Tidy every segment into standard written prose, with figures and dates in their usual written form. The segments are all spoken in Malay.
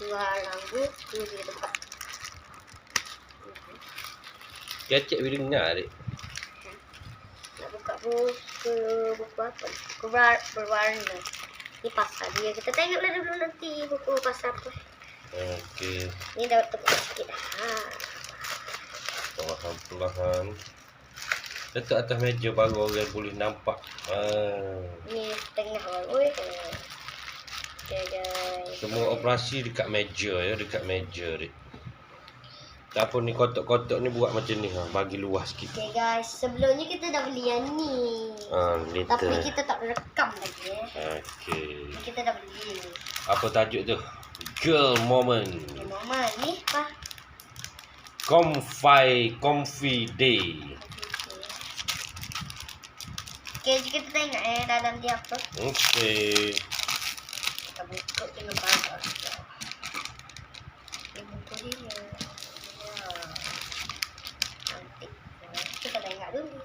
jualan buku di tempat. Cecek bila dengar, adik. Nak buka buku apa? Buku berwarna. Di pasar dia. Kita tengoklah dulu nanti buku pasar apa. Okey. Ini dah tepuk sikit dah. Perlahan-perlahan. Letak atas meja baru orang boleh nampak. Ni tengah baru. Okay, guys. Semua operasi dekat meja ya, dekat meja dik. Tak apa ni kotak-kotak ni buat macam ni bagi luas sikit. Okay guys, sebelumnya kita dah beli yang ni. Tapi kita tak rekam lagi Okey. Kita dah beli. Apa tajuk tu? Girl Moment. Mama ni apa? Comfy Day. Okay, kita tengok dalam dia apa. Okey. Kita buka dengan bagus. Ini buku dia. Cantik. Kita tengok dulu.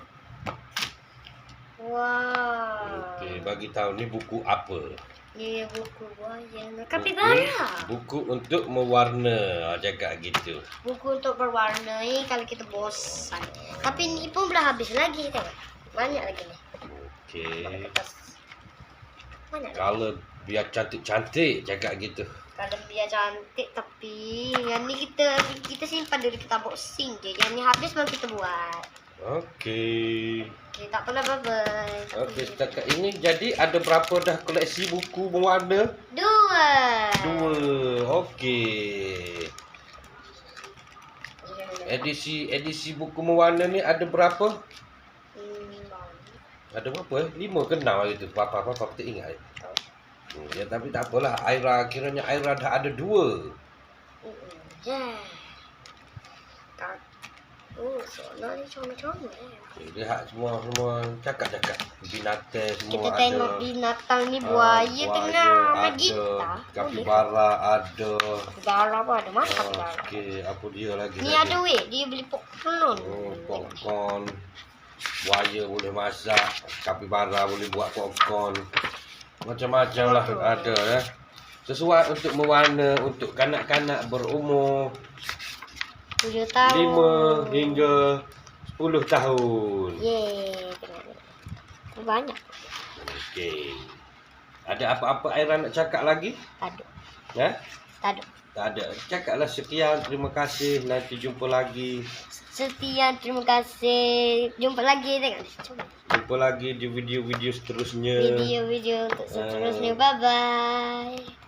Wow. Okey, bagi tahu ni buku apa? Ni buku buaya. Kapibara. Buku untuk mewarna, cakap gitu. Buku untuk berwarna ni kalau kita bosan. Tapi ni pun belum habis lagi tengok. Banyak lagi ni. Okey. Banyak lagi. Kalau biar cantik-cantik, cakap gitu. Kalau biar cantik tapi yang ni kita simpan dulu, kita boxing je. Yang ni habis baru kita buat. Okey. Okey, tak apalah, bye-bye. Okey, setakat ini jadi ada berapa dah koleksi buku berwarna? 2. Okey. Edisi buku berwarna ni ada berapa? Ada berapa 5 ke 6 hari tu. Papa tak ingat. Ya tapi tak apalah. Kiranya Aira dah ada 2. Soalnya ni comel-comel. Lihat semua cakap-cakap. Binatang semua Kita ada. tengok binatang ni buaya tengah main gitar. Kapibara ada. Kapibara pun ada. Mana kapibara? Okey, apa dia lagi? Ni ada weh, dia beli popcorn. Popcorn. Buaya boleh masak, kapibara boleh buat popcorn. Macam-macam lah ada ya. Sesuai untuk mewarna untuk kanak-kanak berumur 7 tahun. 5 hingga 10 tahun. Yeay, tengok. Banyak. Okey. Ada apa-apa Aira nak cakap lagi? Tak ada. Ya? Tak ada. Tak ada. Cakaplah sekian, terima kasih. Nanti jumpa lagi. Sekian, terima kasih. Jumpa lagi. Tengok. Coba. Jumpa lagi di video-video seterusnya. Video-video untuk seterusnya. Bye-bye.